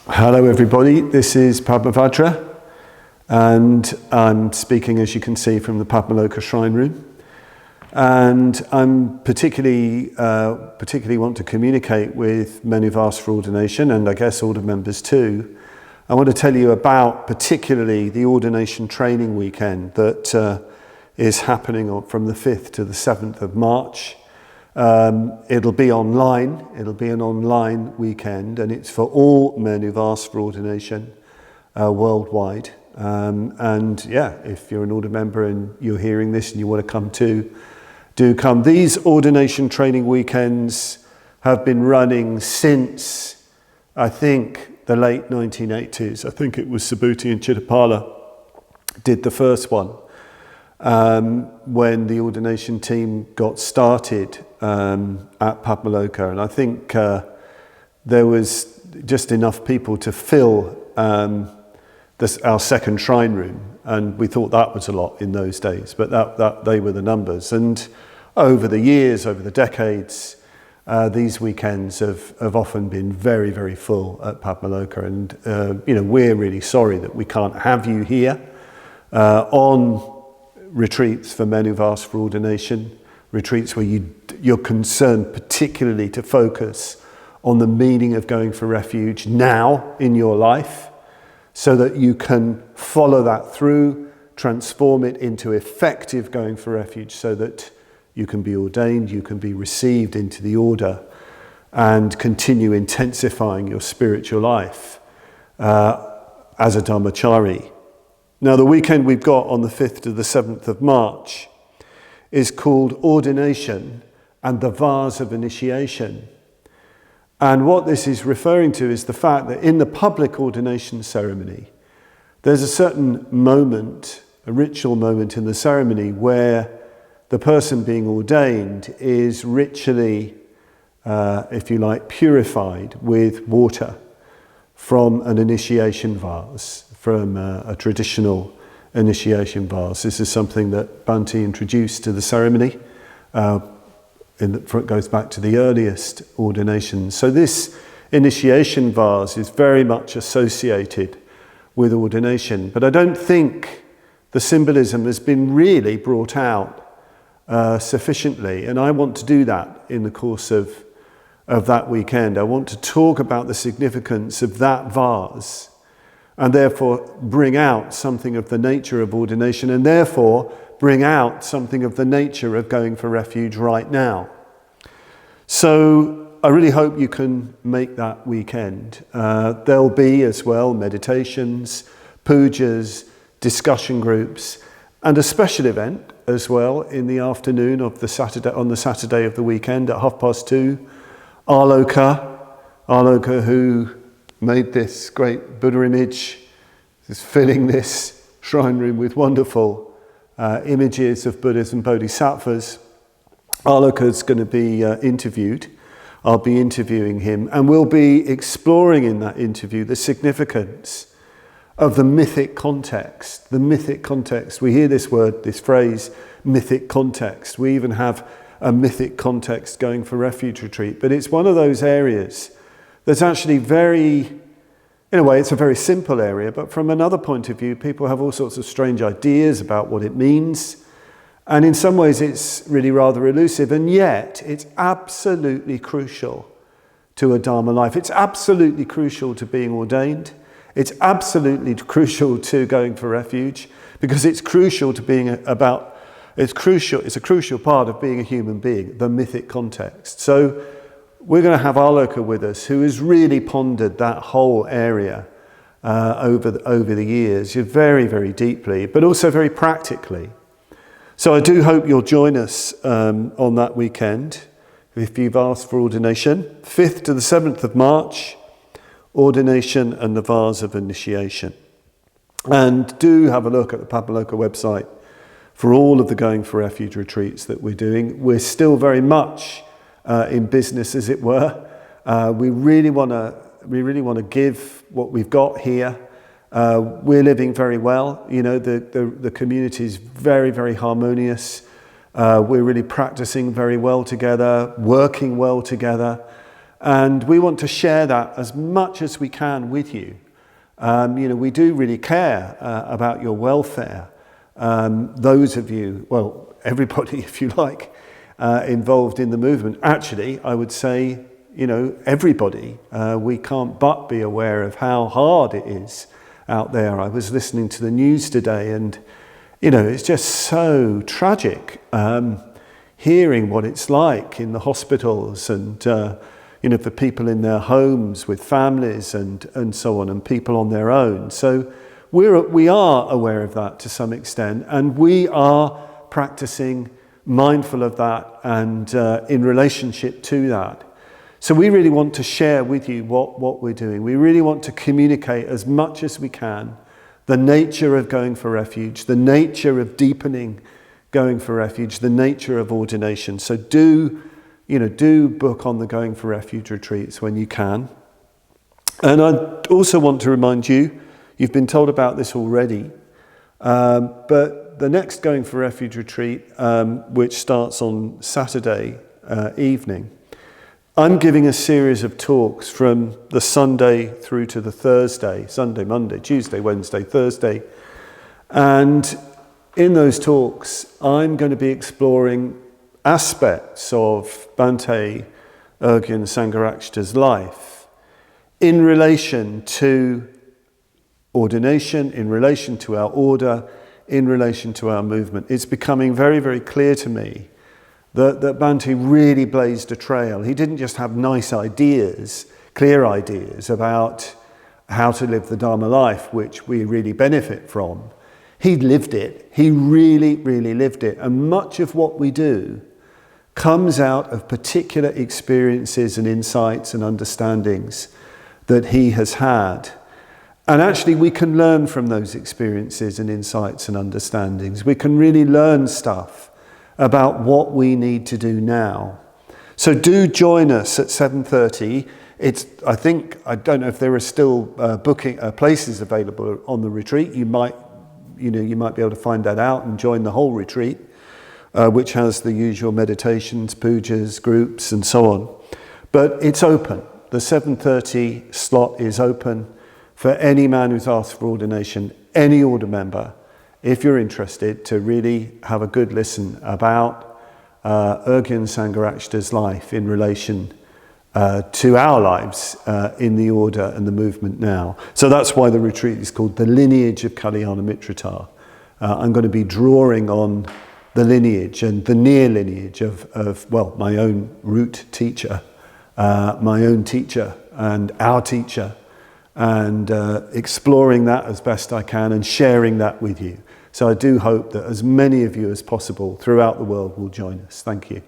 Hello everybody, this is Padmavajra and I'm speaking, as you can see, from the Padmaloka shrine room, and I'm particularly want to communicate with men who've asked for ordination, and I guess order members too. I want to tell you about particularly the Ordination Training Weekend that is happening from the 5th to the 7th of March. It'll be online, it'll be an online weekend, and it's for all men who've asked for ordination worldwide. And yeah, if you're an order member and you're hearing this and you want to come too, do come. These ordination training weekends have been running since, I think, the late 1980s. I think it was Subhuti and Chittapala did the first one. When the ordination team got started at Padmaloka, and I think there was just enough people to fill our second shrine room, and we thought that was a lot in those days, but that they were the numbers. And over the years, over the decades, these weekends have often been very, very full at Padmaloka, and we're really sorry that we can't have you here on retreats for men who've asked for ordination, retreats where you're concerned particularly to focus on the meaning of going for refuge now in your life, so that you can follow that through, transform it into effective going for refuge, so that you can be ordained, you can be received into the order, and continue intensifying your spiritual life as a Dharmachari. Now, the weekend we've got on the 5th to the 7th of March is called Ordination and the Vase of Initiation. And what this is referring to is the fact that in the public ordination ceremony, there's a certain moment, a ritual moment in the ceremony, where the person being ordained is ritually, if you like, purified with water from an initiation vase, from a traditional initiation vase. This is something that Bhante introduced to the ceremony. It goes back to the earliest ordinations. So this initiation vase is very much associated with ordination, but I don't think the symbolism has been really brought out sufficiently, and I want to do that in the course of that weekend. I want to talk about the significance of that vase, and therefore bring out something of the nature of ordination, and therefore bring out something of the nature of going for refuge right now. So I really hope you can make that weekend. There'll be as well meditations, pujas, discussion groups, and a special event as well in the afternoon of the Saturday, on the Saturday of the weekend at 2:30. Arloka, who made this great Buddha image, is filling this shrine room with wonderful images of Buddhas and Bodhisattvas. Arloka is going to be interviewed. I'll be interviewing him, and we'll be exploring in that interview the significance of the mythic context. The mythic context. We hear this word, this phrase, mythic context. We even have a mythic context going for refuge retreat, but it's one of those areas that's actually in a way, it's a very simple area, but from another point of view, people have all sorts of strange ideas about what it means. And in some ways, it's really rather elusive, and yet it's absolutely crucial to a Dharma life. It's absolutely crucial to being ordained. It's absolutely crucial to going for refuge, because it's crucial to being it's a crucial part of being a human being, the mythic context. So we're going to have Arloka with us, who has really pondered that whole area over the years, very, very deeply, but also very practically. So I do hope you'll join us on that weekend if you've asked for ordination. 5th to the 7th of March, Ordination and the Vase of Initiation. And do have a look at the Padmaloka website for all of the Going for Refuge retreats that we're doing. We're still very much in business, as it were. We really want to give what we've got here. We're living very well. The community is very, very harmonious. We're really practicing very well together, working well together. And we want to share that as much as we can with you. We do really care about your welfare. Those of you, well, everybody, if you like, involved in the movement. Actually, I would say, everybody. We can't but be aware of how hard it is out there. I was listening to the news today, and it's just so tragic hearing what it's like in the hospitals, and for people in their homes with families and so on, and people on their own. So we are aware of that to some extent, and we are practicing mindful of that and in relationship to that. So we really want to share with you what we're doing. We really want to communicate as much as we can the nature of going for refuge, the nature of deepening going for refuge, the nature of ordination. So do book on the Going for Refuge retreats when you can. And I also want to remind you, you've been told about this already, but the next Going for Refuge retreat, which starts on Saturday evening, I'm giving a series of talks from the Sunday through to the Thursday, Sunday, Monday, Tuesday, Wednesday, Thursday. And in those talks, I'm going to be exploring aspects of Bhante Urgyen Sangharakshita's life in relation to ordination, in relation to our order, in relation to our movement. It's becoming very, very clear to me that Bhante really blazed a trail. He didn't just have nice ideas, clear ideas about how to live the Dharma life, which we really benefit from. He lived it. He really, really lived it. And much of what we do comes out of particular experiences and insights and understandings that he has had. And actually we can learn from those experiences and insights and understandings. We can really learn stuff about what we need to do now. So do join us at 7:30. I don't know if there are still booking places available on the retreat. You might be able to find that out and join the whole retreat, which has the usual meditations, pujas, groups, and so on. But it's open. The 7:30 slot is open for any man who's asked for ordination, any order member, if you're interested, to really have a good listen about Urgyen Sangharakshita's life in relation to our lives in the order and the movement now. So that's why the retreat is called The Lineage of Kalyana Mitrata. I'm going to be drawing on the lineage and the near lineage of my own root teacher, my own teacher and our teacher, and exploring that as best I can and sharing that with you. So I do hope that as many of you as possible throughout the world will join us. Thank you.